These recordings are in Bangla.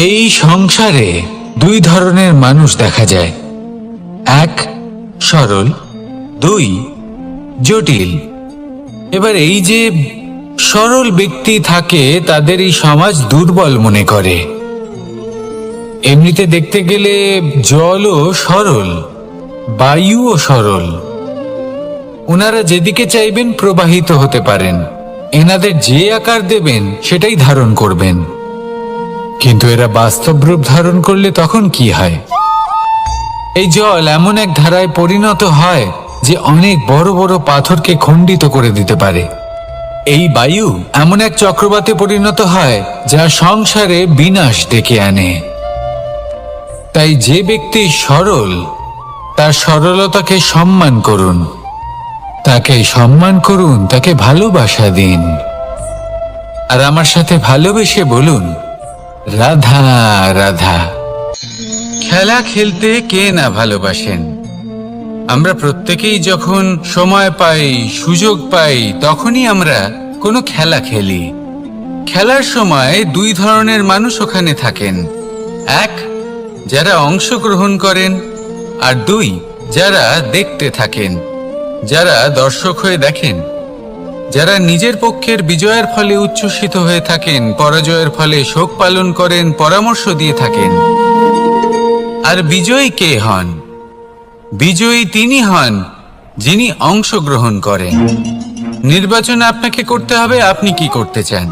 এই সংসারে দুই ধরনের মানুষ দেখা যায়, এক সরল, দুই জটিল। এবার এই যে সরল ব্যক্তি থাকে তাদের এই সমাজ দুর্বল মনে করে। এমনিতে দেখতে গেলে জলও সরল, বায়ুও সরল। ওনারা যেদিকে চাইবেন প্রবাহিত হতে পারেন, এনাদের যে আকার দেবেন সেটাই ধারণ করবেন। কিন্তু এরা বাস্তব রূপ ধারণ করলে তখন কি হয়? এই জল এমন এক ধারায় পরিণত হয় যে অনেক বড় বড় পাথরকে খণ্ডিত করে দিতে পারে। এই বায়ু এমন এক চক্রবাতে পরিণত হয় যা সংসারে বিনাশ ডেকে আনে। তাই যে ব্যক্তি সরল, তার সরলতাকে সম্মান করুন, তাকে সম্মান করুন, তাকে ভালোবাসা দিন। আর আমার সাথে ভালোবেসে বলুন, রাধা রাধা। খেলা খেলতে কে না ভালোবাসেন? আমরা প্রত্যেকেই যখন সময় পাই, সুযোগ পাই, তখনই আমরা কোনো খেলা খেলি। খেলার সময় দুই ধরনের মানুষ ওখানে থাকেন, এক যারা অংশগ্রহণ করেন, আর দুই যারা দেখতে থাকেন, যারা দর্শক হয়ে দেখেন, যারা নিজের পক্ষের বিজয়ের ফলে উচ্ছ্বসিত হয়ে থাকেন, পরাজয়ের ফলে শোক পালন করেন, পরামর্শ দিয়ে থাকেন। আর বিজয়ী কে হন? বিজয়ী তিনি হন যিনি অংশগ্রহণ করেন। নির্বাচন আপনাকে করতে হবে, আপনি কি করতে চান?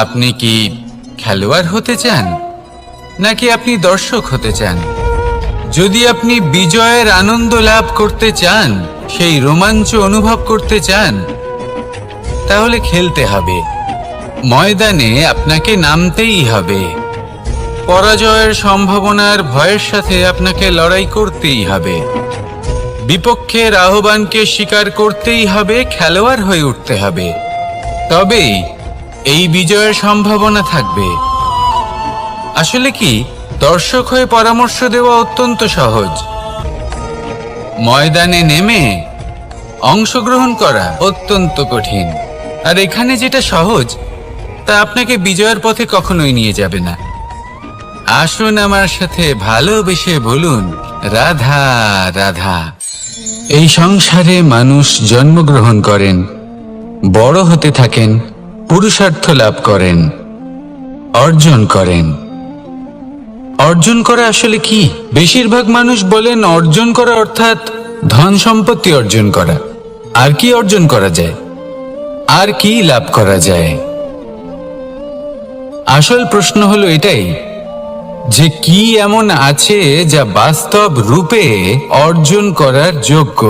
আপনি কি খেলোয়াড় হতে চান, নাকি আপনি দর্শক হতে চান? যদি আপনি বিজয়ের আনন্দ লাভ করতে চান, সেই রোমাঞ্চ অনুভব করতে চান, তাহলে খেলতে হবে। ময়দানে আপনাকে নামতেই হবে। পরাজয়ের সম্ভাবনার ভয়ের সাথে আপনাকে লড়াই করতেই হবে। বিপক্ষের আহ্বানকে স্বীকার করতেই হবে, খেলোয়াড় হয়ে উঠতে হবে। তবেই এই বিজয়ের সম্ভাবনা থাকবে। আসলে কি, দর্শক হয়ে পরামর্শ দেওয়া অত্যন্ত সহজ, ময়দানে নেমে অংশগ্রহণ করা অত্যন্ত কঠিন। আর এখানে যেটা সহজ, তা আপনাকে বিজয়ের পথে কখনোই নিয়ে যাবে না। আসুন আমার সাথে ভালোবেসে বলুন, রাধা রাধা। এই সংসারে মানুষ জন্মগ্রহণ করেন, বড় হতে থাকেন, পুরুষার্থ লাভ করেন, অর্জন করেন। অর্জন করা আসলে কি? বেশিরভাগ মানুষ বলেন অর্জন করা অর্থাৎ ধন সম্পত্তি অর্জন করা। আর কি অর্জন করা যায়? আর কি লাভ করা যায়? আসল প্রশ্ন হলো এটাই যে কি এমন আছে যা বাস্তব রূপে অর্জন করার যোগ্য।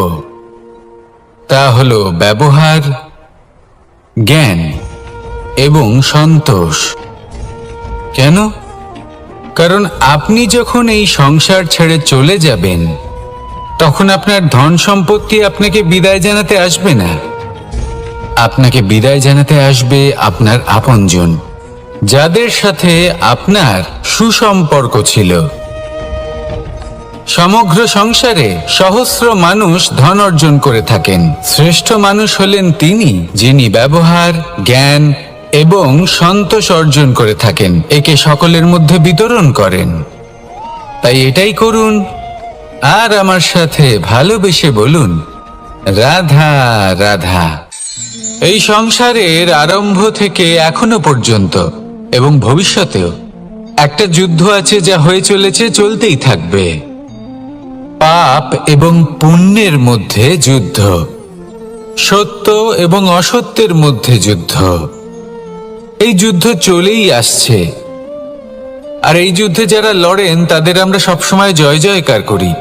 তা হলো ব্যবহার, জ্ঞান এবং সন্তোষ। কেন? কারণ আপনি যখন এই সংসার ছেড়ে চলে যাবেন, তখন আপনার ধন সম্পত্তি আপনাকে বিদায় জানাতে আসবে না। আপনাকে বিদায় জানাতে আসবে আপনার আপনজন, যাদের সাথে আপনার সুসম্পর্ক ছিল। সমগ্র সংসারে সহস্র মানুষ ধন অর্জন করে থাকেন। শ্রেষ্ঠ মানুষ হলেন তিনি যিনি ব্যবহার, জ্ঞান এবং সন্তোষ অর্জন করে থাকেন, একে সকলের মধ্যে বিতরণ করেন। তাই এটাই করুন, আর আমার সাথে ভালোবেসে বলুন, রাধা রাধা। এই সংসারের আরম্ভ থেকে এখনো পর্যন্ত এবং ভবিষ্যতেও একটা যুদ্ধ আছে যা হয়ে চলেছে, চলতেই থাকবে। পাপ এবং পুণ্যের মধ্যে যুদ্ধ, সত্য এবং অসত্যের মধ্যে যুদ্ধ। এই যুদ্ধ চলেই আসছে। আর এই যুদ্ধে যারা লড়েন তাদের আমরা সবসময় জয় জয়কার করি।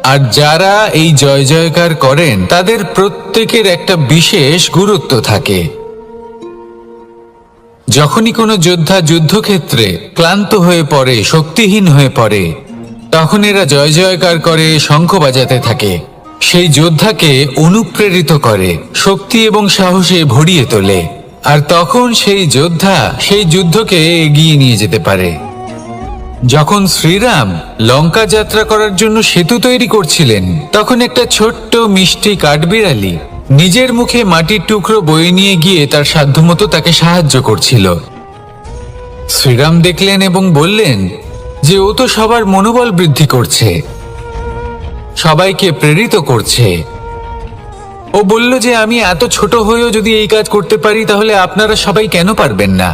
আর যারা এই জয় জয়কার করেন তাদের প্রত্যেকের একটা বিশেষ গুরুত্ব থাকে। যখনই কোনো যোদ্ধা যুদ্ধক্ষেত্রে ক্লান্ত হয়ে পড়ে, শক্তিহীন হয়ে পড়ে, তখন এরা জয় জয়কার করে, শঙ্খ বাজাতে থাকে। সেই যোদ্ধাকে অনুপ্রেরিত করে, শক্তি এবং সাহসে ভরিয়ে তোলে। আর তখন সেই যোদ্ধা সেই যুদ্ধকে এগিয়ে নিয়ে যেতে পারে। যখন শ্রীরাম লঙ্কা যাত্রা করার জন্য সেতু তৈরি করছিলেন, তখন একটা ছোট্ট মিষ্টি কাঠবিড়ালি নিজের মুখে মাটির টুকরো বয়ে নিয়ে গিয়ে তার সাধ্যমতো তাকে সাহায্য করছিল। শ্রীরাম দেখলেন এবং বললেন যে ও তো সবার মনোবল বৃদ্ধি করছে, সবাইকে প্রেরিত করছে। ও বলল যে আমি এত ছোট হয়েও যদি এই কাজ করতে পারি, তাহলে আপনারা সবাই কেন পারবেন না?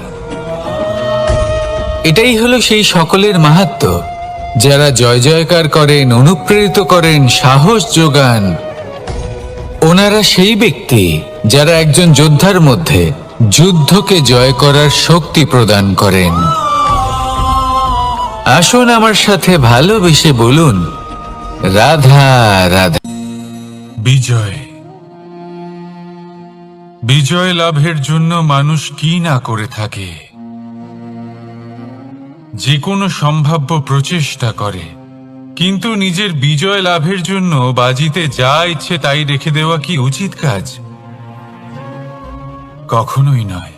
এটাই হলো সেই সকলের মাহাত্ম্য, যারা জয় জয়কার করেন, অনুপ্রেরিত করেন, সাহস যোগান। ওনারা সেই ব্যক্তি যারা একজন যোদ্ধার মধ্যে যুদ্ধকে জয় করার শক্তি প্রদান করেন। আসুন আমার সাথে ভালোবেসে বলুন, রাধা রাধা। বিজয়, বিজয় লাভের জন্য মানুষ কি না করে থাকে, যে কোনো সম্ভাব্য প্রচেষ্টা করে, কিন্তু নিজের বিজয় লাভের জন্য বাজিতে যা ইচ্ছে তাই রেখে দেওয়া কি উচিত কাজ? কখনোই নয়।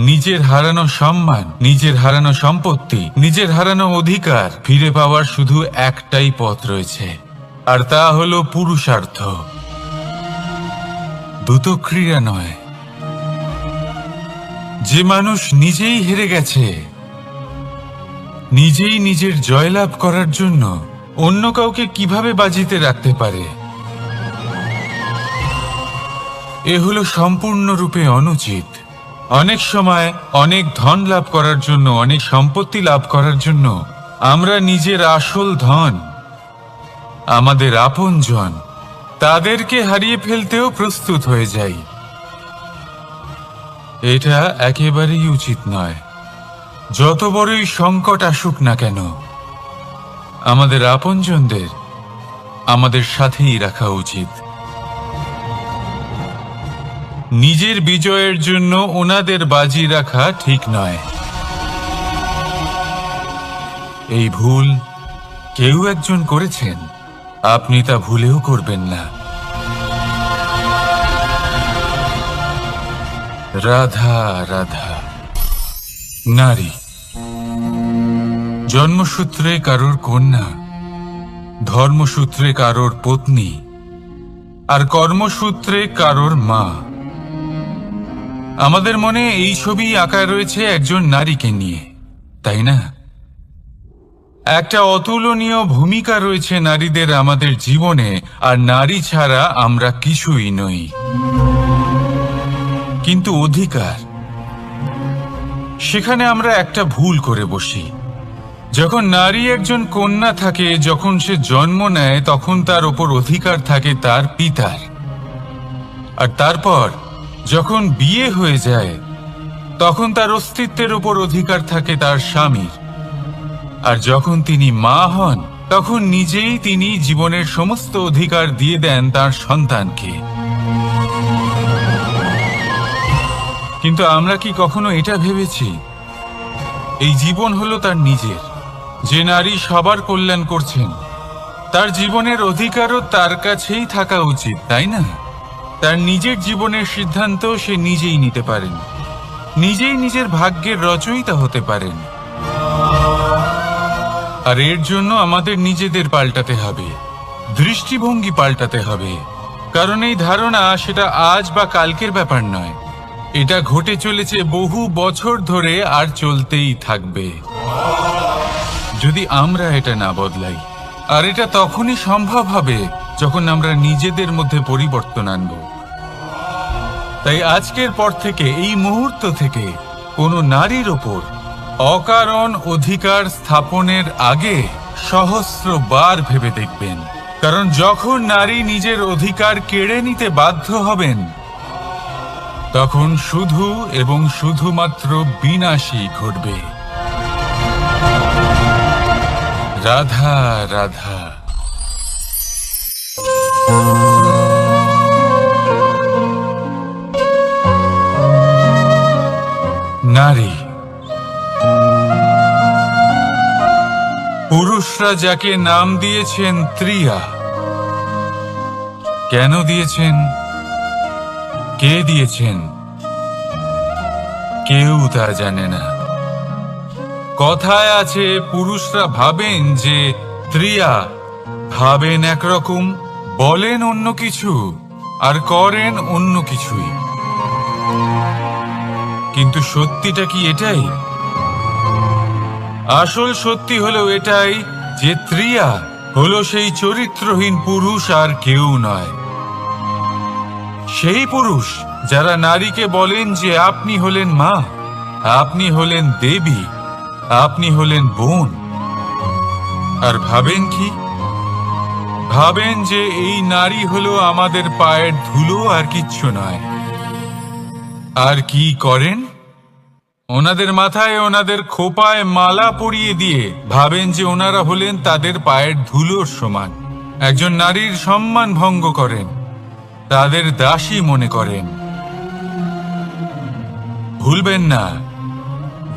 নিজের হারানো সম্মান, নিজের হারানো সম্পত্তি, নিজের হারানো অধিকার ফিরে পাওয়ার শুধু একটাই পথ রয়েছে, আর তা হলো পুরুষার্থ, দ্রুতক্রিয়া নয়। যে মানুষ নিজেই হেরে গেছে, নিজেই নিজের জয়লাভ করার জন্য অন্য কাউকে কিভাবে বাজিতে রাখতে পারে? এ হলো সম্পূর্ণরূপে অনুচিত। অনেক সময় অনেক ধন লাভ করার জন্য, অনেক সম্পত্তি লাভ করার জন্য আমরা নিজের আসল ধন, আমাদের আপনজন, তাদেরকে হারিয়ে ফেলতেও প্রস্তুত হয়ে যাই। এটা একেবারেই উচিত নয়। যত বড়ই সংকট আসুক না কেন, আমাদের আপনজনদের আমাদের সাথেই রাখা উচিত। নিজের বিজয়ের জন্য ওনাদের বাজি রাখা ঠিক নয়। এই ভুল কেউ একজন করেছেন, আপনি তা ভুলেও করবেন না। রাধা রাধা। নারী জন্মসূত্রে কারোর কন্যা, ধর্মসূত্রে কারোর পত্নী, আর কর্মসূত্রে কারোর মা। আমাদের মনে এই ছবি আঁকা রয়েছে একজন নারীকে নিয়ে, তাই না? একটা অতুলনীয় ভূমিকা রয়েছে নারীদের আমাদের জীবনে, আর নারী ছাড়া আমরা কিছুই নই। কিন্তু অধিকার, সেখানে আমরা একটা ভুল করে বসি। যখন নারী একজন কন্যা থাকে, যখন সে জন্ম নেয়, তখন তার ওপর অধিকার থাকে তার পিতার। আর তারপর যখন বিয়ে হয়ে যায়, তখন তার অস্তিত্বের ওপর অধিকার থাকে তার স্বামীর। আর যখন তিনি মা হন, তখন নিজেই তিনি জীবনের সমস্ত অধিকার দিয়ে দেন তার সন্তানকে। কিন্তু আমরা কি কখনো এটা ভেবেছি এই জীবন হলো তার নিজের? যে নারী সবার কল্যাণ করছেন, তার জীবনের অধিকারও তার কাছেই থাকা উচিত, তাই না? তার নিজের জীবনের সিদ্ধান্ত সে নিজেই নিতে পারেন, নিজেই নিজের ভাগ্যের রচয়িতা হতে পারেন। আর এর জন্য আমাদের নিজেদের পাল্টাতে হবে, দৃষ্টিভঙ্গি পাল্টাতে হবে। কারণ এই ধারণা সেটা আজ বা কালকের ব্যাপার নয়, এটা ঘটে চলেছে বহু বছর ধরে আর চলতেই থাকবে যদি আমরা এটা না বদলাই। আর এটা তখনই সম্ভব হবে যখন আমরা নিজেদের মধ্যে পরিবর্তন আনব। তাই আজকের পর থেকে, এই মুহূর্ত থেকে, কোনো নারীর ওপর অকারণ অধিকার স্থাপনের আগে সহস্রবার ভেবে দেখবেন। কারণ যখন নারী নিজের অধিকার কেড়ে নিতে বাধ্য হবেন, তখন শুধু এবং শুধুমাত্র বিনাশই ঘটবে। রাধা রাধা। নারী, পুরুষরা যাকে নাম দিয়েছেন ত্রিয়া, কেন দিয়েছেন, কে দিয়েছেন, কেউ তা জানে না। কথায় আছে, পুরুষরা ভাবেন যে ত্রিয়া, ভাবেন একরকম, বলেন অন্য কিছু, আর করেন অন্য কিছুই। কিন্তু সত্যিটা কি এটাই? আসল সত্যি হলো এটাই যে ত্রিয়া হলো সেই চরিত্রহীন পুরুষ আর কেউ নয়। সেই পুরুষ যারা নারীকে বলেন যে আপনি হলেন মা, আপনি হলেন দেবী, আপনি হলেন বোন। আর ভাবেন কি? ভাবেন যে এই নারী হলো আমাদের পায়ের ধুলো আর কিচ্ছু নয়। আর কি করেন? ওনাদের মাথায় ওনাদের খোপায় মালা পরিয়ে দিয়ে ভাবেন যে ওনারা হলেন তাদের পায়ের ধুলোর সমান। একজন নারীর সম্মান ভঙ্গ করেন, তাদের দাসী মনে করেন। ভুলবেন না,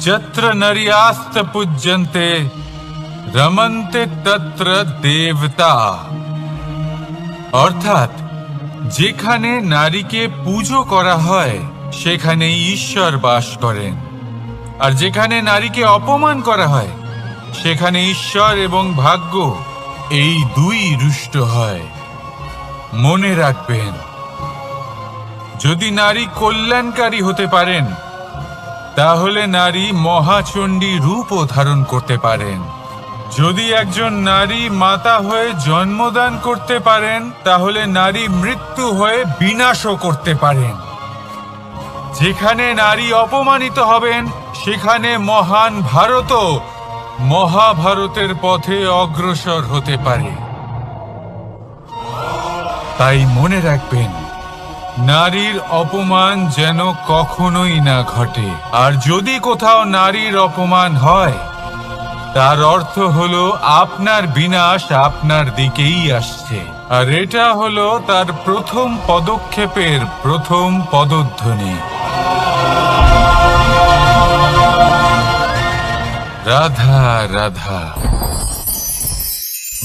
যত্র নারীয়াস্ত পূজ্যন্তে রমন্তে তত্র দেবতা। অর্থাৎ যেখানে নারীকে পুজো করা হয় সেখানে ঈশ্বর বাস করেন, আর যেখানে নারীকে অপমান করা হয় সেখানে ঈশ্বর এবং ভাগ্য এই দুই রুষ্ট হয়। মনে রাখবেন, যদি নারী কল্যাণকারী হতে পারেন তাহলে নারী মহাচণ্ডী রূপও ধারণ করতে পারেন। যদি একজন নারী মাতা হয়ে জন্মদান করতে পারেন তাহলে নারী মৃত্যু হয়ে বিনাশও করতে পারেন। যেখানে নারী অপমানিত হবেন সেখানে মহান ভারতও মহাভারতের পথে অগ্রসর হতে পারে। তাই মনে রাখবেন, নারীর অপমান যেন কখনোই না ঘটে। আর যদি কোথাও নারীর অপমান হয় তার অর্থ হলো আপনার বিনাশ আপনার দিকেই আসছে। আর এটা হলো তার প্রথম পদক্ষেপের প্রথম পদধ্বনি। রাধা রাধা।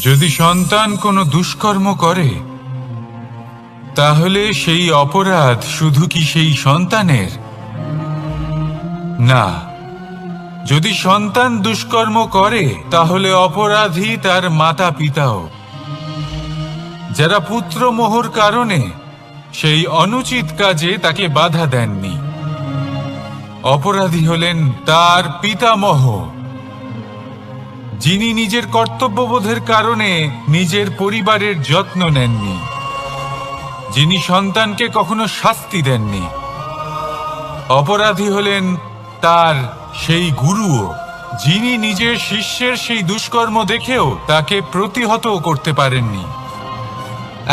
যদি সন্তান কোনো দুষ্কর্ম করে তাহলে সেই অপরাধ শুধু কি সেই সন্তানের? না, যদি সন্তান দুষ্কর্ম করে তাহলে অপরাধী তার মাতা পিতাও, যারা পুত্রমোহর কারণে সেই অনুচিত কাজে তাকে বাধা দেননি। অপরাধী হলেন তার পিতামহ, যিনি নিজের কর্তব্যবোধের কারণে নিজের পরিবারের যত্ন নেননি, যিনি সন্তানকে কখনো শাস্তি দেননি। অপরাধী হলেন তার সেই গুরুও, যিনি নিজের শিষ্যের সেই দুষ্কর্ম দেখেও তাকে প্রতিহত করতে পারেননি।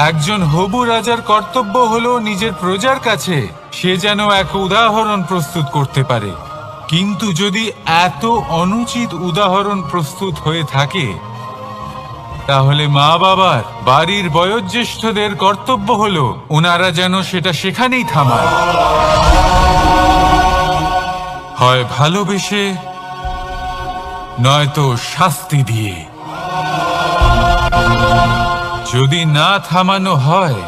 একজন হবু রাজার কর্তব্য হলো নিজের প্রজার কাছে সে যেন এক উদাহরণ প্রস্তুত করতে পারে। কিন্তু যদি এত অনুচিত উদাহরণ প্রস্তুত হয়ে থাকে তাহলে মা বাবার, বাড়ির বয়োজ্যেষ্ঠদের কর্তব্য হলো ওনারা যেন সেটা সেখানেই থামায়, হয় ভালোবেসে নয়তো শাস্তি দিয়ে। যদি না থামানো হয়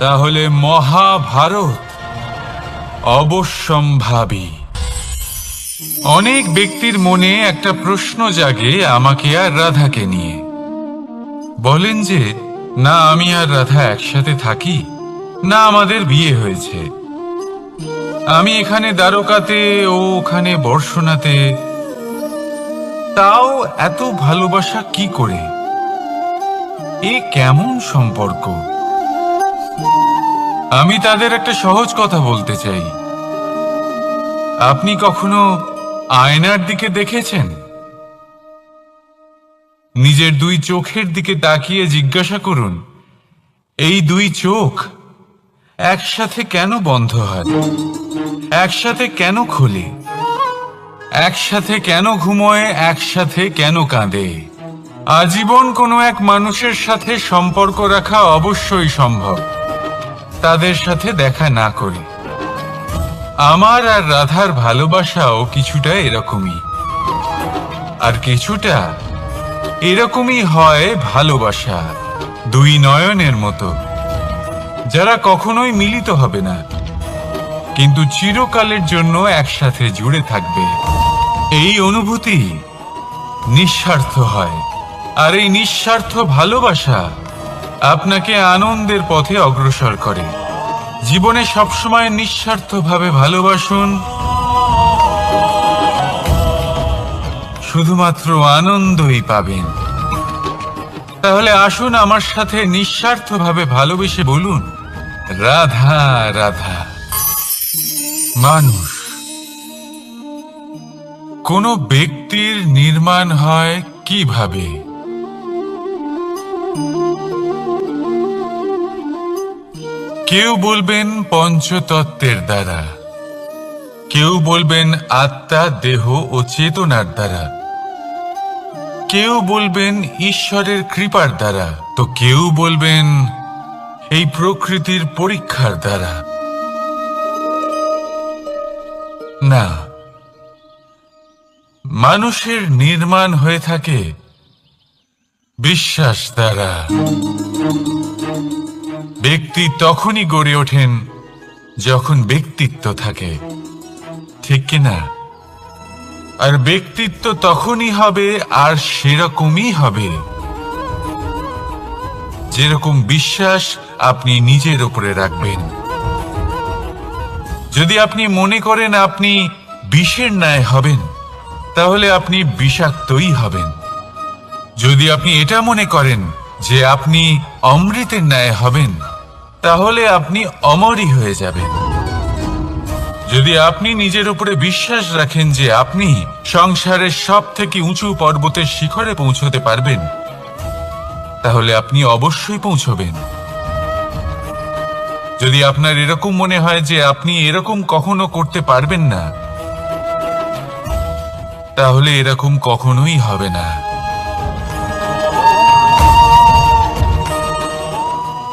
তাহলে মহাভারত অবশ্যম্ভাবী। অনেক ব্যক্তির মনে একটা প্রশ্ন জাগে আমাকে আর রাধাকে নিয়ে। বলেন যে না আমি আর রাধা একসাথে থাকি, না আমাদের বিয়ে হয়েছে। আমি এখানে দ্বারকাতে, ও ওখানে বর্ষণাতে, তাও এত ভালোবাসা কি করে? এ কেমন সম্পর্ক? আমি তাদের একটা সহজ কথা বলতে চাই। আপনি কখনো আয়নার দিকে দেখেছেন? নিজের দুই চোখের দিকে তাকিয়ে জিজ্ঞাসা করুন, এই দুই চোখ একসাথে কেন বন্ধ হয়? একসাথে কেন খোলে? একসাথে কেন ঘুমোয়? একসাথে কেন কাঁদে? আজীবন কোনো এক মানুষের সাথে সম্পর্ক রাখা অবশ্যই সম্ভব, তাদের সাথে দেখা না করে। আমার আর রাধার ভালোবাসাও কিছুটা এরকমই, আর কিছুটা এরকমই হয় ভালোবাসা দুই নয়নের মতো, যারা কখনোই মিলিত হবে না কিন্তু চিরকালের জন্য একসাথে জুড়ে থাকবে। এই অনুভূতি নিঃস্বার্থ হয়, আর এই নিঃস্বার্থ ভালোবাসা আপনাকে আনন্দের পথে অগ্রসর করে। জীবনে সবসময় নিঃস্বার্থভাবে ভালোবাসুন, শুধুমাত্র আনন্দই পাবেন। তাহলে আসুন আমার সাথে নিঃস্বার্থভাবে ভালোবেসে বলুন, রাধা রাধা। মানুষ, কোনো ব্যক্তির নির্মাণ হয় কিভাবে? কেউ বলবেন পঞ্চতত্ত্বের দ্বারা, কেউ বলবেন আত্মা, দেহ ও চেতনার দ্বারা, কেউ বলবেন ঈশ্বরের কৃপার দ্বারা, তো কেউ বলবেন এই প্রকৃতির পরীক্ষার দ্বারা। না, মানুষের নির্মাণ হয়ে থাকে বিশ্বাস দ্বারা। ব্যক্তি তখনই গড়ে ওঠেন যখন ব্যক্তিত্ব থাকে, ঠিক কিনা? আর ব্যক্তিত্ব তখনই হবে, আর সেরকমই হবে যেরকম বিশ্বাস আপনি নিজের উপরে রাখবেন। যদি আপনি মনে করেন আপনি বিষের ন্যায় হবেন, তাহলে আপনি বিষাক্তই হবেন। যদি আপনি এটা মনে করেন যে আপনি অমৃতের ন্যায় হবেন, তাহলে আপনি অমরই হয়ে যাবেন। যদি আপনি নিজের উপরে বিশ্বাস রাখেন যে আপনি সংসারের সব থেকে উঁচু পর্বতের শিখরে পৌঁছতে পারবেন, তাহলে আপনি অবশ্যই পৌঁছবেন। যদি আপনার এরকম মনে হয় যে আপনি এরকম কখনো করতে পারবেন না, তাহলে এরকম কখনোই হবে না।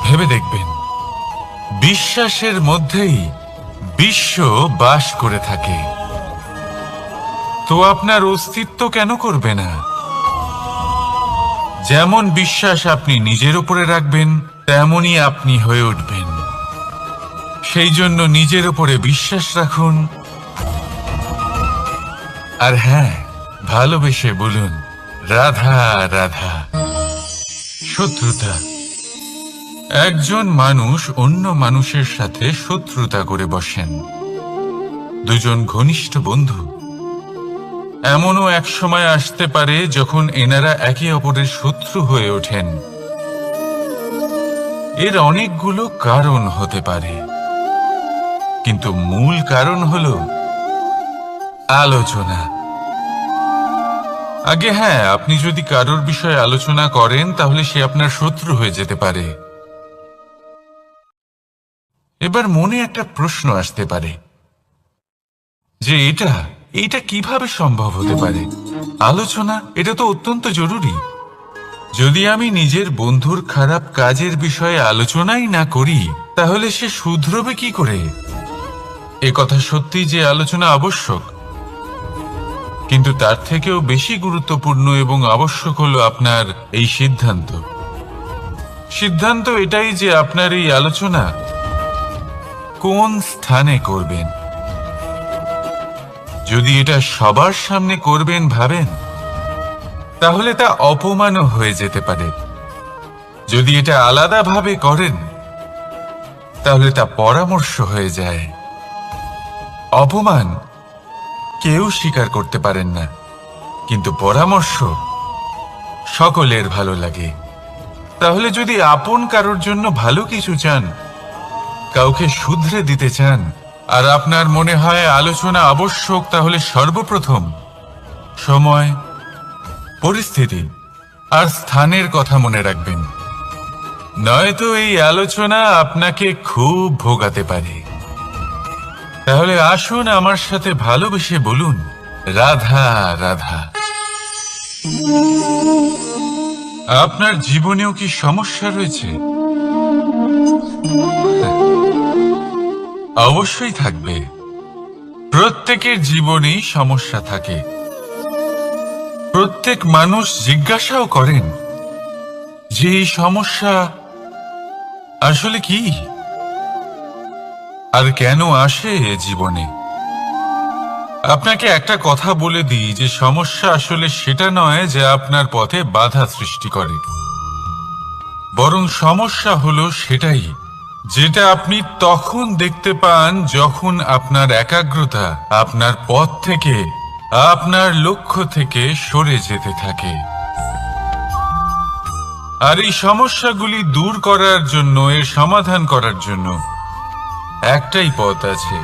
ভেবে দেখবেন, বিশ্বাসের মধ্যেই বিশ্ব বাস করে থাকে। তো আপনার অস্তিত্ব কেন করবে না? যেমন বিশ্বাস আপনি নিজের উপরে রাখবেন, তেমনই আপনি হয়ে উঠবেন। সেই জন্য নিজের উপরে বিশ্বাস রাখুন, আর হ্যাঁ, ভালোবেসে বলুন, রাধা রাধা। শত্রুতা, একজন মানুষ অন্য মানুষের সাথে শত্রুতা করে বসেন। দুজন ঘনিষ্ঠ বন্ধু, এমনও এক সময় আসতে পারে যখন এনারা একে অপরের শত্রু হয়ে ওঠেন। এর অনেকগুলো কারণ হতে পারে, কিন্তু মূল কারণ হলো আলোচনা। আগে হ্যাঁ, আপনি যদি কারোর বিষয়ে আলোচনা করেন, তাহলে সে আপনার শত্রু হয়ে যেতে পারে। এবার মনে একটা প্রশ্ন আসতে পারে যে এটা কিভাবে সম্ভব হতে পারে? আলোচনা, এটা তো অত্যন্ত জরুরি। যদি আমি নিজের বন্ধুর খারাপ কাজের বিষয়ে আলোচনাই না করি, তাহলে সে শুধরবে কি করে? এ কথা সত্যি যে আলোচনা আবশ্যক, কিন্তু তার থেকেও বেশি গুরুত্বপূর্ণ এবং আবশ্যক হলো আপনার এই সিদ্ধান্ত। সিদ্ধান্ত এটাই যে আপনার এই আলোচনা কোন স্থানে করবেন। যদি এটা সবার সামনে করবেন ভাবেন, তাহলে তা অপমানও হয়ে যেতে পারে। যদি এটা আলাদাভাবে করেন, তাহলে তা পরামর্শ হয়ে যায়। অপমান কেউ স্বীকার করতে পারেন না, কিন্তু পরামর্শ সকলের ভালো লাগে। তাহলে যদি আপন কারোর জন্য ভালো কিছু চান, কাউকে শুধরে দিতে চান, আর আপনার মনে হয় আলোচনা আবশ্যক, তাহলে সর্বপ্রথম সময়, পরিস্থিতি আর স্থানের কথা মনে রাখবেন। নয়তো এই আলোচনা আপনাকে খুব ভোগাতে পারে। তাহলে আসুন আমার সাথে ভালোবেসে বলুন, রাধা রাধা। আপনার জীবনেও কি সমস্যা রয়েছে? অবশ্যই থাকবে। প্রত্যেকের জীবনেই সমস্যা থাকে। প্রত্যেক মানুষ জিজ্ঞাসাও করেন যে এই সমস্যা আসলে কি, আর কেন আসে জীবনে। আপনাকে একটা কথা বলে দিই যে সমস্যা আসলে সেটা নয় যে আপনার পথে বাধা সৃষ্টি করে, বরং সমস্যা হলো সেটাই যেটা আপনি তখন দেখতে পান যখন আপনার একাগ্রতা আপনার পথ থেকে আপনার লক্ষ্য থেকে সরে যেতে থাকে। আর এই সমস্যাগুলি দূর করার জন্য, এর সমাধান করার জন্য একটাই পথ আছে।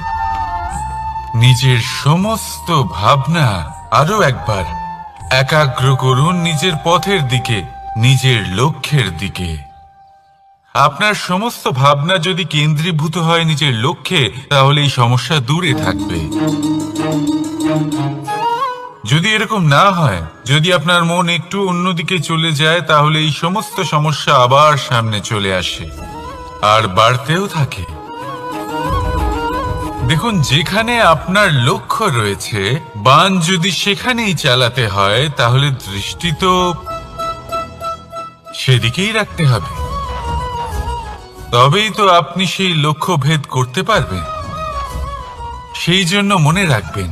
নিজের সমস্ত ভাবনা আরো একবার একাগ্র করুন নিজের পথের দিকে, নিজের লক্ষ্যের দিকে। আপনার সমস্ত ভাবনা যদি কেন্দ্রীভূত হয় নিজের লক্ষ্যে, তাহলে এই সমস্যা দূরে থাকবে। যদি এরকম না হয়, যদি আপনার মন একটু অন্যদিকে চলে যায়, তাহলে এই সমস্ত সমস্যা আবার সামনে চলে আসে আর বাড়তেও থাকে। দেখুন, যেখানে আপনার লক্ষ্য রয়েছে, বাণ যদি সেখানেই চালাতে হয়, তাহলে দৃষ্টি তো সেদিকেই রাখতে হবে। তবেই তো আপনি সেই লক্ষ্য ভেদ করতে পারবেন। সেই জন্য মনে রাখবেন,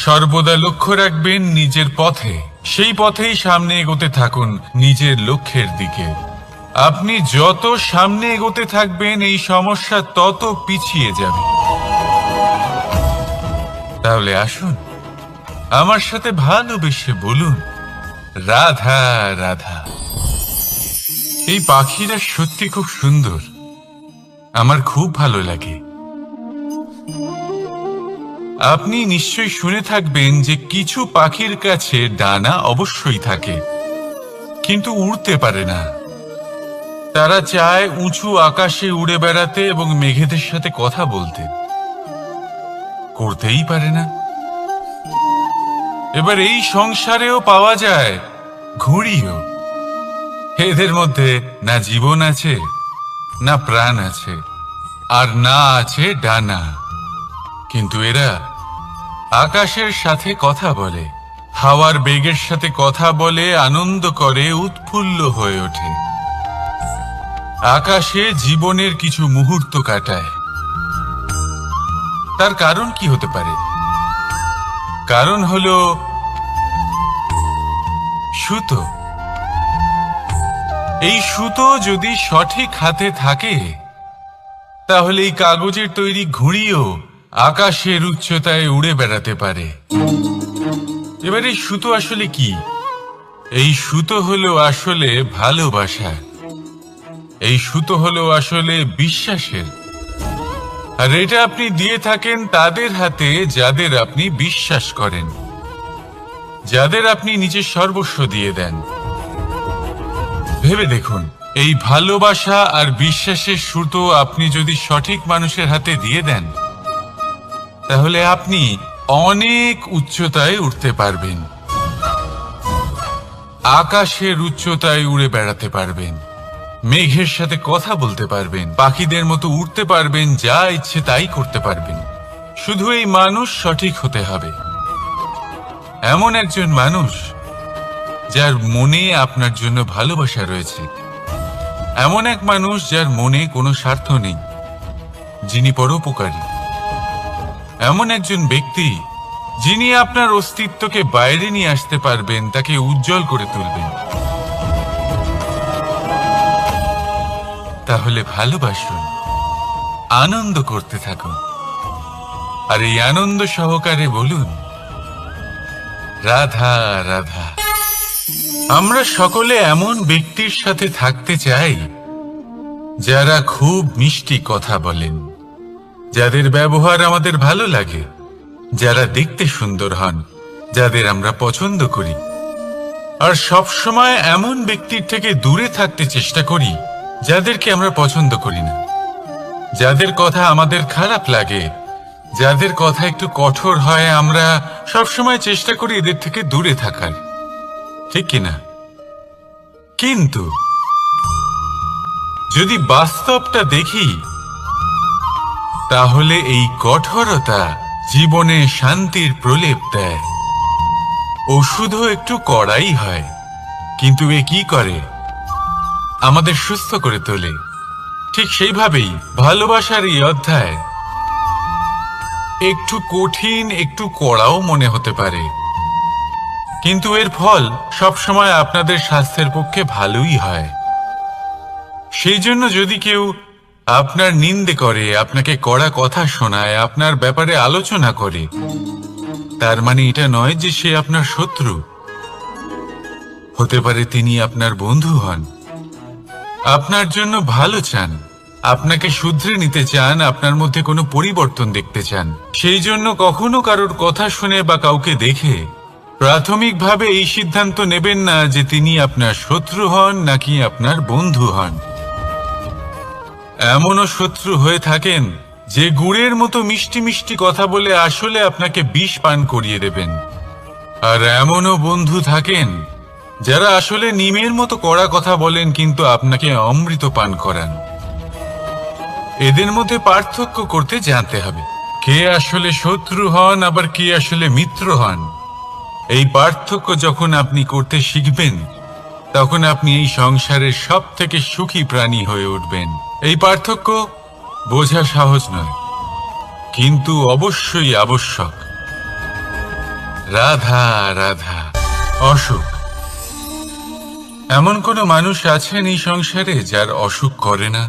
সর্বদা লক্ষ্য রাখবেন নিজের পথে, সেই পথেই সামনে এগোতে থাকুন নিজের লক্ষ্যের দিকে। আপনি যত সামনে এগোতে থাকবেন, এই সমস্যা তত পিছিয়ে যাবে। তাহলে আসুন, আমার সাথে ভালোবেসে বলুন, রাধা রাধা। এই পাখিরা সত্যি খুব সুন্দর, আমার খুব ভালো লাগে। আপনি নিশ্চয়ই শুনে থাকবেন যে কিছু পাখির কাছে ডানা অবশ্যই থাকে, কিন্তু উড়তে পারে না। তারা চায় উঁচু আকাশে উড়ে বেড়াতে এবং মেঘেদের সাথে কথা বলতে, করতেই পারে না। এবার এই সংসারেও পাওয়া যায় ঘুড়িও। এদের মধ্যে না জীবন আছে, না প্রাণ আছে, আর না আছে ডানা, কিন্তু এরা আকাশের সাথে কথা বলে, হাওয়ার বেগের সাথে কথা বলে, আনন্দ করে, উৎফুল্ল হয়ে ওঠে। আকাশে জীবনের কিছু মুহূর্ত কাটায়। তার কারণ কি হতে পারে? কারণ হলো সুতো। এই সুতো যদি সঠিক হাতে থাকে, তাহলে এই কাগজের তৈরি ঘুড়িও আকাশের উচ্চতায় উড়ে বেড়াতে পারে। এবার এই সুতো আসলে কি? এই সুতো হলো আসলে ভালোবাসা। এই সুতো হলো আসলে বিশ্বাসের। আর এটা আপনি দিয়ে থাকেন তাদের হাতে যাদের আপনি বিশ্বাস করেন, যাদের আপনি নিজের সর্বস্ব দিয়ে দেন। ভেবে দেখুন, এই ভালোবাসা আর বিশ্বাসের সুতো আপনি যদি সঠিক মানুষের হাতে দিয়ে দেন, তাহলে আপনি অনেক উচ্চতায় উঠতে পারবেন, আকাশের উচ্চতায় উড়ে বেড়াতে পারবেন, মেঘের সাথে কথা বলতে পারবেন, পাখিদের মতো উড়তে পারবেন, যা ইচ্ছে তাই করতে পারবেন। শুধু এই মানুষ সঠিক হতে হবে, এমন একজন মানুষ যার মনে আপনার জন্য ভালোবাসা রয়েছে, এমন এক মানুষ যার মনে কোনো স্বার্থ নেই, যিনি পরোপকারী, এমন একজন ব্যক্তি যিনি আপনার অস্তিত্বকে বাইরে নিয়ে আসতে পারবেন, তাকে উজ্জ্বল করে তুলবেন। তাহলে ভালোবাসুন, আনন্দ করতে থাকুন, আর এই আনন্দ সহকারে বলুন, রাধা রাধা। আমরা সকলে এমন ব্যক্তির সাথে থাকতে চাই যারা খুব মিষ্টি কথা বলেন, যাদের ব্যবহার আমাদের ভালো লাগে, যারা দেখতে সুন্দর হন, যাদের আমরা পছন্দ করি। আর সব সময় এমন ব্যক্তির থেকে দূরে থাকতে চেষ্টা করি যাদেরকে আমরা পছন্দ করি না, যাদের কথা আমাদের খারাপ লাগে, যাদের কথা একটু কঠোর হয়। আমরা সবসময় চেষ্টা করি এদের থেকে দূরে থাকার, ঠিক কিনা? কিন্তু যদি বাস্তবটা দেখি, তাহলে এই কঠোরতা জীবনে শান্তির প্রলেপ দেয়। ওষুধও একটু কড়াই হয়, কিন্তু এ কি করে? আমাদের সুস্থ করে তোলে। ঠিক সেইভাবেই ভালোবাসার এই অধ্যায় একটু কঠিন, একটু কড়াও মনে হতে পারে, কিন্তু এর ফল সবসময় আপনাদের স্বাস্থ্যের পক্ষে ভালোই হয়। সেই জন্য যদি কেউ আপনার নিন্দে করে, আপনাকে কড়া কথা শোনায়, আপনার ব্যাপারে আলোচনা করে, তার মানে এটা নয় যে সে আপনার শত্রু। হতে পারে তিনি আপনার বন্ধু হন, আপনার জন্য ভালো চান, আপনাকে শুধরে নিতে চান, আপনার মধ্যে কোনো পরিবর্তন দেখতে চান। সেই জন্য কখনো কারোর কথা শুনে বা কাউকে দেখে প্রাথমিকভাবে এই সিদ্ধান্ত নেবেন না যে তিনি আপনার শত্রু হন নাকি আপনার বন্ধু হন। এমনও শত্রু হয়ে থাকেন যে গুড়ের মতো মিষ্টি মিষ্টি কথা বলে আসলে আপনাকে বিষ পান করিয়ে দেবেন। আর এমনও বন্ধু থাকেন যারা আসলে নিমের মতো কড়া কথা বলেন কিন্তু আপনাকে অমৃত পান করান। এদের মধ্যে পার্থক্য করতে জানতে হবে, কে আসলে শত্রু হন আবার কে আসলে মিত্র হন। এই পার্থক্য যখন আপনি করতে শিখবেন, তখন আপনি এই সংসারের সব থেকে সুখী প্রাণী হয়ে উঠবেন। এই পার্থক্য বোঝা সহজ নয়, কিন্তু অবশ্যই আবশ্যক। রাধা রাধা। অসুখ। এমন কোনো মানুষ আছেন এই সংসারে যার অসুখ করে না?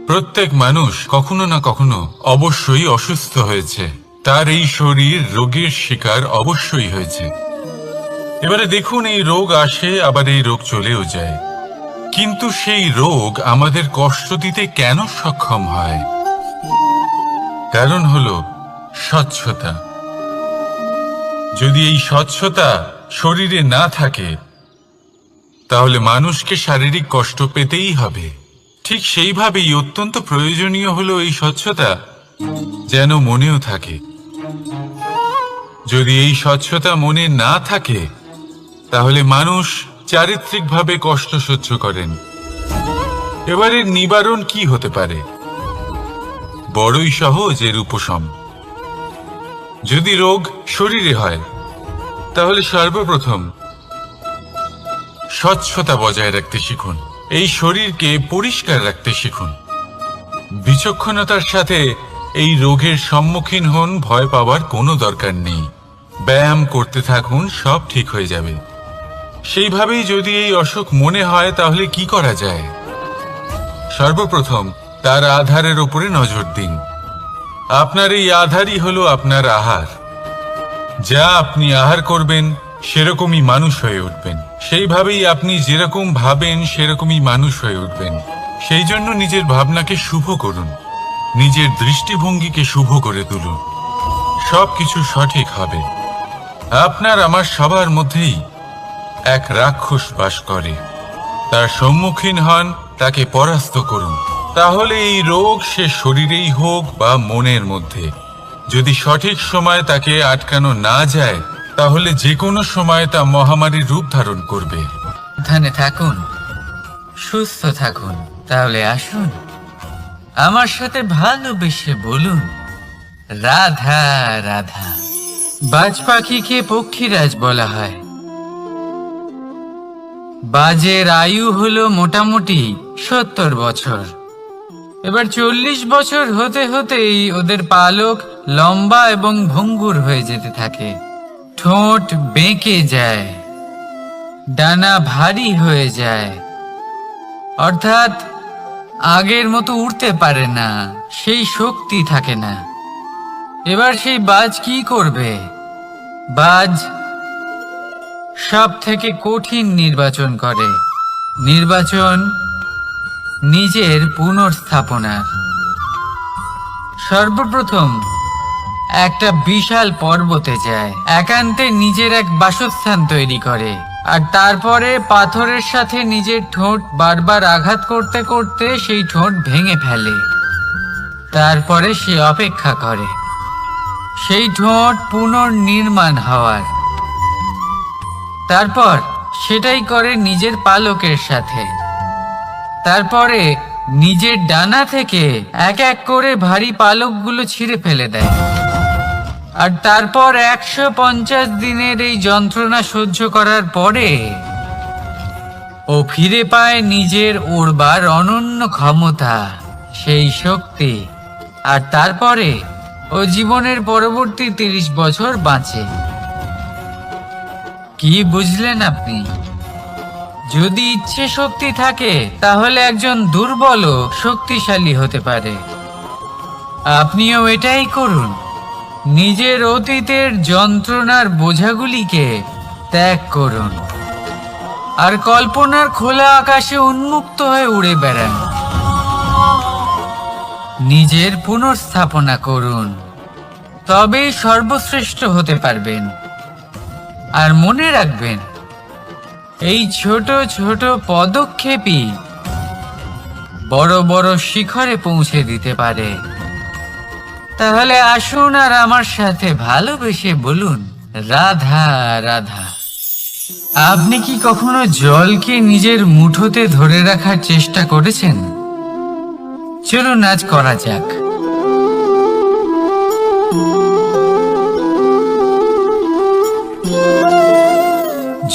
প্রত্যেক মানুষ কখনো না কখনো অবশ্যই অসুস্থ হয়েছে, তার এই শরীর রোগের শিকার অবশ্যই হয়েছে। এবারে দেখুন, এই রোগ আসে আবার এই রোগ চলেও যায়, কিন্তু সেই রোগ আমাদের কষ্ট দিতে কেন সক্ষম হয়? কারণ হলো স্বচ্ছতা। যদি এই স্বচ্ছতা শরীরে না থাকে তাহলে মানুষকে শারীরিক কষ্ট পেতেই হবে। ঠিক সেইভাবেই অত্যন্ত প্রয়োজনীয় হলো এই স্বচ্ছতা যেন মনেও থাকে। যদি এই স্বচ্ছতা মনে না থাকে তাহলে মানুষ চারিত্রিকভাবে কষ্ট সহ্য করেন। এবারে নিবারণ কি হতে পারে? বড়ই সহজ এর উপশম। যদি রোগ শরীরে হয় তাহলে সর্বপ্রথম স্বচ্ছতা বজায় রাখতে শিখুন, এই শরীরকে পরিষ্কার রাখতে শিখুন। বিচক্ষণতার সাথে এই রোগের সম্মুখীন হন, ভয় পাওয়ার কোনো দরকার নেই। ব্যায়াম করতে থাকুন, সব ঠিক হয়ে যাবে। সেইভাবেই যদি এই অসুখ মনে হয় তাহলে কি করা যায়? সর্বপ্রথম তার আধারের উপরে নজর দিন। আপনার এই আধারই হলো আপনার আহার। যা আপনি আহার করবেন সেরকমই মানুষ হয়ে উঠবেন। সেইভাবেই আপনি যেরকম ভাবেন সেরকমই মানুষ হয়ে উঠবেন। সেই জন্য নিজের ভাবনাকে শুভ করুন, নিজের দৃষ্টিভঙ্গিকে শুভ করে তুলুন, সবকিছু সঠিক হবে। আপনার আমার সবার মধ্যেই এক রাক্ষস বাস করে, তার সম্মুখীন হন, তাকে পরাস্ত করুন। তাহলে এই রোগ সে শরীরেই হোক বা মনের মধ্যে, যদি সঠিক সময় তাকে আটকানো না যায় তাহলে যে কোনো সময় তা মহামারীর রূপ ধারণ করবে। সাবধানে থাকুন, সুস্থ থাকুন। তাহলে আসুন আমার সাথে ভালোবেসে বলুন রাধা রাধা। বাজ পাখিকে পক্ষীরাজ বলা হয়। বাজের আয়ু হলো মোটামুটি 70 বছর। এবার 40 বছর হতে হতেই ওদের পালক লম্বা এবং ভঙ্গুর হয়ে যেতে থাকে, ঠোঁট বেঁকে যায়, ডানা ভারী হয়ে যায়, অর্থাৎ আগের মতো উড়তে পারে না, সেই শক্তি থাকে না। এবার সেই বাজ কি করবে? বাজ সব থেকে কঠিন নির্বাচন করে, নির্বাচন নিজের পুনর্স্থাপনার। সর্বপ্রথম একটা বিশাল পর্বতে যায়, একান্তে নিজের এক বাসস্থান তৈরি করে, আর তারপরে পাথরের সাথে নিজের ঠোঁট বারবার আঘাত করতে করতে সেই ঠোঁট ভেঙে ফেলে। তারপরে সে অপেক্ষা করে সেই ঠোঁট পুনর্নির্মাণ হওয়ার। তারপর সেটাই করে নিজের পালকের সাথে। তারপরে নিজের ডানা থেকে এক এক করে ভারী পালকগুলো ছিঁড়ে ফেলে দেয়। আর তারপর 150 দিনের এই যন্ত্রণা সহ্য করার পরে ও ফিরে পায় নিজের উড়বার অনন্য ক্ষমতা, সেই শক্তি। আর তারপরে ও জীবনের পরবর্তী 30 বছর বাঁচে। কি বুঝলেন আপনি? যদি ইচ্ছে শক্তি থাকে তাহলে একজন দুর্বলও শক্তিশালী হতে পারে। আপনিও এটাই করুন, নিজের অতীতের যন্ত্রণার বোঝাগুলিকে ত্যাগ করুন আর কল্পনার খোলা আকাশে উন্মুক্ত হয়ে উড়ে বেড়ান। নিজের পুনর্স্থাপনা করুন, তবেই সর্বশ্রেষ্ঠ হতে পারবেন। আর মনে রাখবেন, এই ছোট ছোট পদক্ষেপই বড় বড় শিখরে পৌঁছে দিতে পারে। তাহলে আসুন আর আমার সাথে ভালোবেসে বলুন, রাধা রাধা। আপনি কি কখনো জলকে নিজের মুঠোতে ধরে রাখার চেষ্টা করেছেন? চলুন আজ করা যাক।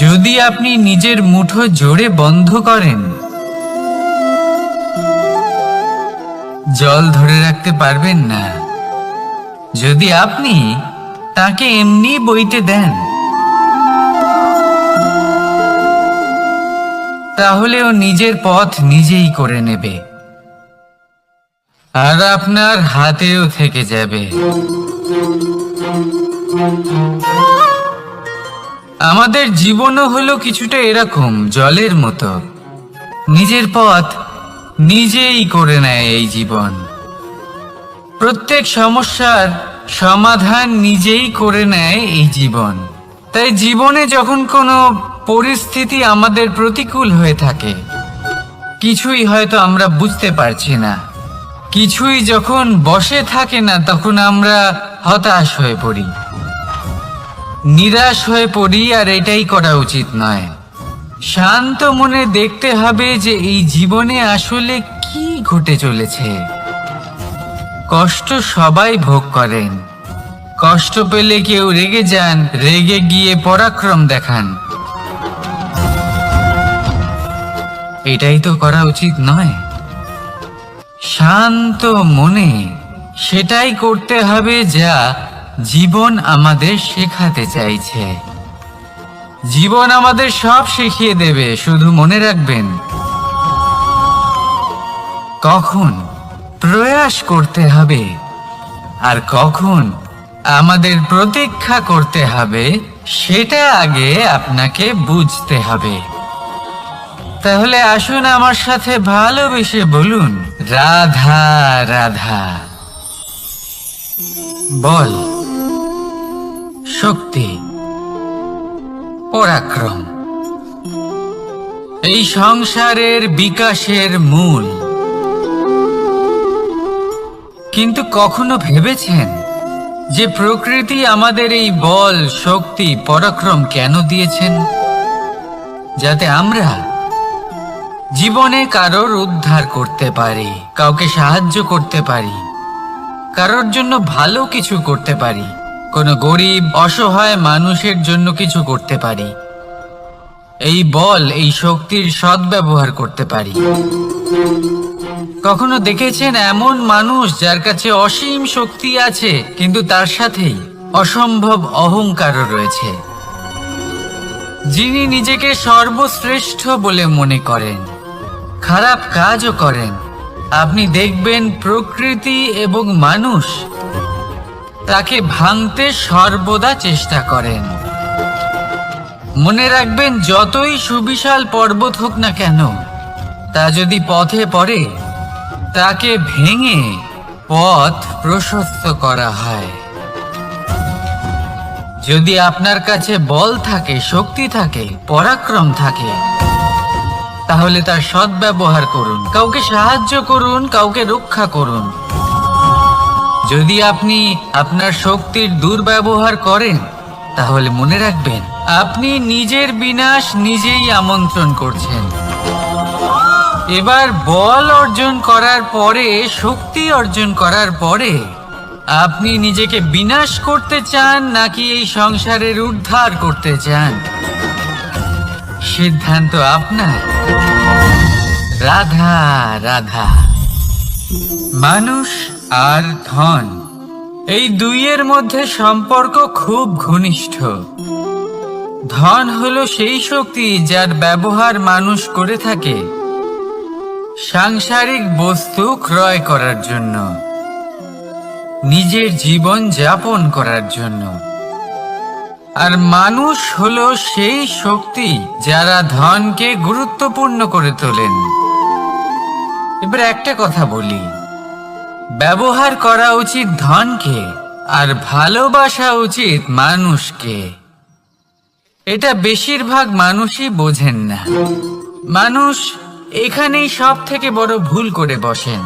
যদি আপনি নিজের মুঠো জোরে বন্ধ করেন, জল ধরে রাখতে পারবেন না। যদি আপনি তাকে এমনি বইতে দেন, তাহলে ও নিজের পথ নিজেই করে নেবে আর আপনার হাতেও থেকে যাবে। আমাদের জীবনও হলো কিছুটা এরকম, জলের মতো। নিজের পথ নিজেই করে নেয় এই জীবন। প্রত্যেক সমস্যার সমাধান নিজেই করে নেয় এই জীবন। তাই জীবনে যখন কোনো পরিস্থিতি আমাদের প্রতিকূল হয়ে থাকে, কিছুই হয়তো আমরা বুঝতে পারছি না, কিছুই যখন বসে থাকে না, তখন আমরা হতাশ হয়ে পড়ি, নিরাশ হয়ে পড়ি। আর এটাই করা উচিত নয়। শান্ত মনে দেখতে হবে যে এই জীবনে আসলে কি ঘটে চলেছে। কষ্ট সবাই ভোগ করেন। কষ্ট পেলে কেউ রেগে যান, রেগে গিয়ে পরাক্রম দেখান। এটাই তো করা উচিত নয়। শান্ত মনে সেটাই করতে হবে যা জীবন আমাদের শেখাতে চাইছে। জীবন আমাদের সব শিখিয়ে দেবে, শুধু মনে রাখবেন কখন প্রয়াস করতে হবে আর কখন আমাদের প্রতীক্ষা করতে হবে, সেটা আগে আপনাকে বুঝতে হবে। তাহলে আসুন আমার সাথে ভালোবেসে বলুন, রাধা রাধা। বল, শক্তি, পরাক্রম এই সংসারের বিকাশের মূল। কিন্তু কখনো ভেবেছেন যে প্রকৃতি আমাদের এই বল, শক্তি, পরাক্রম কেন দিয়েছেন? যাতে আমরা জীবনে কারোর উদ্ধার করতে পারি, কাউকে সাহায্য করতে পারি, কারোর জন্য ভালো কিছু করতে পারি, কোনো গরিব অসহায় মানুষের জন্য কিছু করতে পারি। এই বল, এই শক্তির সদ্ব্যবহার করতে পারি। কখনো দেখেছেন এমন মানুষ যার কাছে অসীম শক্তি আছে, কিন্তু তার সাথেই অসম্ভব অহংকারও রয়েছে, যিনি নিজেকে সর্বশ্রেষ্ঠ বলে মনে করেন, খারাপ কাজও করেন। আপনি দেখবেন প্রকৃতি এবং মানুষ তাকে ভাঙতে সর্বদা চেষ্টা করেন। মনে রাখবেন, যতই সুবিশাল পর্বত হোক না কেন, তা যদি পথে পড়ে, তাকে ভেঙে পথ প্রশস্ত করা হয়। যদি আপনার কাছে বল থাকে, শক্তি থাকে, পরাক্রম থাকে, তাহলে তার সদ্ব্যবহার করুন। কাউকে সাহায্য করুন, কাউকে রক্ষা করুন। যদি আপনি আপনার শক্তির দুর্ব্যবহার করেন, তাহলে মনে রাখবেন, আপনি নিজের বিনাশ নিজেই আমন্ত্রণ করছেন। এবার বল অর্জন করার পরে, শক্তি অর্জন করার পরে, আপনি নিজেকে বিনাশ করতে চান নাকি এই সংসারের উদ্ধার করতে চান? সিদ্ধান্ত আপনার। রাধা রাধা। মানুষ আর ধন, এই দুইয়ের মধ্যে সম্পর্ক খুব ঘনিষ্ঠ। ধন হলো সেই শক্তি যার ব্যবহার মানুষ করে থাকে সাংসারিক বস্তু ক্রয় করার জন্য। নিজের জীবন যাপন করার জন্য। আর মানুষ হলো সেই শক্তি যারা ধনকে গুরুত্বপূর্ণ করে তোলেন। এবার একটা কথা বলি, ব্যবহার করা উচিত ধনকে আর ভালোবাসা উচিত মানুষকে। এটা বেশিরভাগ মানুষই বোঝেন না। মানুষ এখানেই সব থেকে বড় ভুল করে বসেন।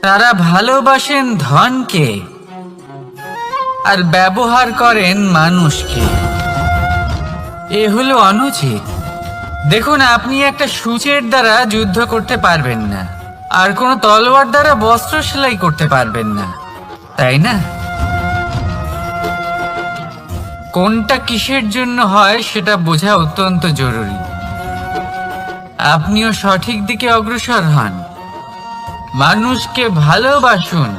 তারা ভালোবাসেন ধনকে আর ব্যবহার করেন মানুষকে। এ হলো অনুচিত। দেখুন, আপনি একটা সূচের দ্বারা যুদ্ধ করতে পারবেন না, আর কোনো তলোয়ার দ্বারা বস্ত্র সেলাই করতে পারবেন না, তাই না? কোনটা কিসের জন্য হয় সেটা বোঝা অত্যন্ত জরুরি। আপনিও সঠিক দিকে অগ্রসর হন। মানুষকে ভালোবাসুন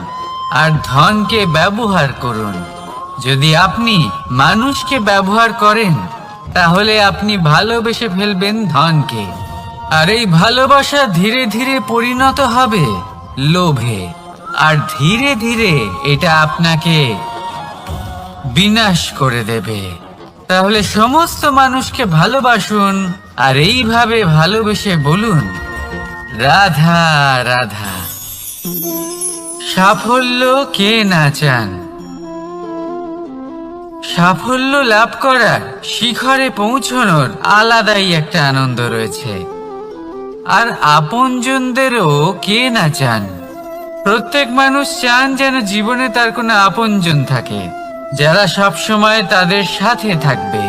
আর ধনকে ব্যবহার করুন। যদি আপনি মানুষকে ব্যবহার করেন, তাহলে আপনি ভালোবেসে ফেলবেন ধনকে। আর এই ভালোবাসা ধীরে ধীরে পরিণত হবে লোভে, আর ধীরে ধীরে এটা আপনাকে বিনাশ করে দেবে। তাহলে সমস্ত মানুষকে ভালোবাসুন আর এইভাবে ভালোবেসে বলুন, রাধা রাধা। সাফল্য কে না চান? সাফল্য লাভ করার, শিখরে পৌঁছানোর আলাদাই একটা আনন্দ রয়েছে। আর আপনজনদেরও কে না চান? প্রত্যেক মানুষ চান যেন জীবনে তার কোনো আপনজন থাকে, যারা সব সময় তাদের সাথে থাকবে।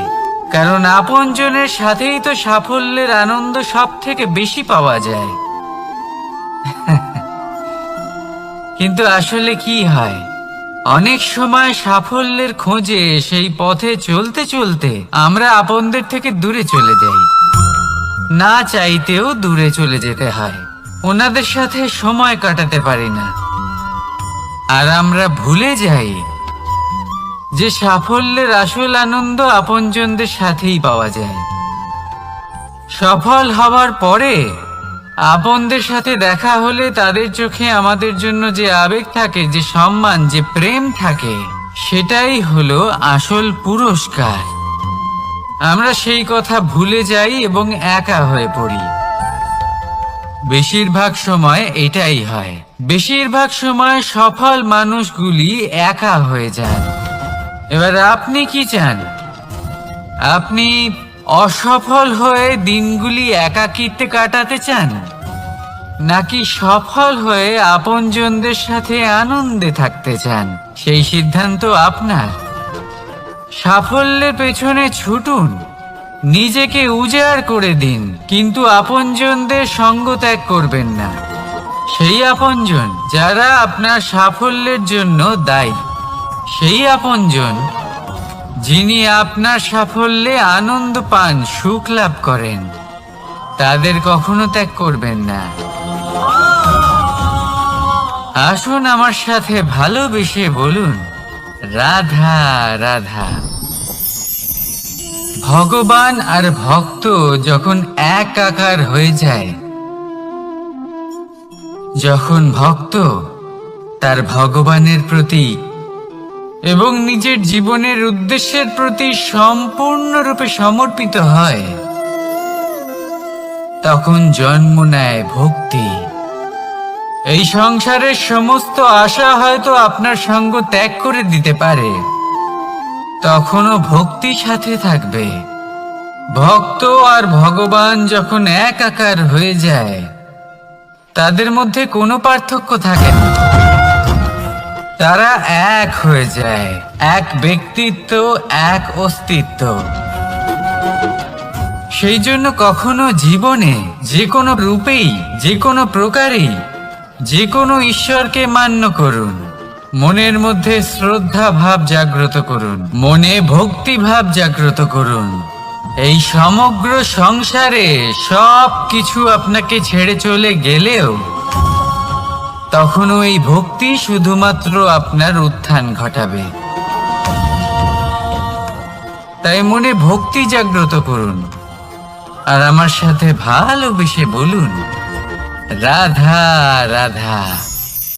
কারণ আপনজনের সাথেই তো সাফল্যের আনন্দ সব থেকে বেশি পাওয়া যায়। কিন্তু আসলে কি হয়, অনেক সময় সাফল্যের খোঁজে সেই পথে চলতে চলতে আমরা আপনদের থেকে দূরে চলে যাই। না চাইতেও দূরে চলে যেতে হয়, ওনাদের সাথে সময় কাটাতে পারি না। আর আমরা ভুলে যাই যে সাফল্যের আসল আনন্দ আপনজনদের সাথেই পাওয়া যায়। সফল হওয়ার পরে আপনদের সাথে দেখা হলে তাদের চোখে আমাদের জন্য যে আবেগ থাকে, যে সম্মান, যে প্রেম থাকে, সেটাই হলো আসল পুরস্কার। আমরা সেই কথা ভুলে যাই এবং একা হয়ে পড়ি। বেশিরভাগ সময় এটাই হয়। বেশিরভাগ সময় সফল মানুষগুলি একা হয়ে যান। এবার আপনি কি চান? আপনি অসফল হয়ে দিনগুলি একাকিত্বে কাটাতে চান, নাকি সফল হয়ে আপনজনদের সাথে আনন্দে থাকতে চান? সেই সিদ্ধান্ত আপনার। সাফল্যের পেছনে ছুটুন, নিজেকে উজাড় করে দিন, কিন্তু আপনজনদের সঙ্গ ত্যাগ করবেন না। সেই আপনজন যারা আপনার সাফল্যের জন্য দায়ী, সেই আপনজন যিনি আপনার সাফল্যে আনন্দ পান, সুখ লাভ করেন, তাদের কখনো ত্যাগ করবেন না। আসুন আমার সাথে ভালোবেসে বলুন, রাধা রাধা। ভগবান আর ভক্ত যখন একাকার হয়ে যায়, যখন ভক্ত তার ভগবানের প্রতি এবং নিজের জীবনের উদ্দেশ্যের প্রতি সম্পূর্ণরূপে সমর্পিত হয়, তখন জন্ম নেয় ভক্তি। এই সংসারের সমস্ত আশা হয়তো আপনার সঙ্গ ত্যাগ করে দিতে পারে, তখনও ভক্তি সাথে থাকবে। ভক্ত আর ভগবান যখন একাকার হয়ে যায়, তাদের মধ্যে কোনো পার্থক্য থাকে না। তারা এক হয়ে যায়, এক ব্যক্তিত্ব, এক অস্তিত্ব। সেই জন্য কখনো জীবনে যে কোনো রূপেই, যে কোনো প্রকারেই, যে কোনো ঈশ্বরকে মান্য করুন। মনের মধ্যে শ্রদ্ধা ভাব জাগ্রত করুন, মনে ভক্তি ভাব জাগ্রত করুন। এই সমগ্র সংসারে সব কিছু আপনাকে ছেড়ে চলে গেলেও তখনও এই ভক্তি শুধুমাত্র আপনার উত্থান ঘটাবে। তাই মনে ভক্তি জাগ্রত করুন আর আমার সাথে ভালোবেসে বলুন, রাধা রাধা।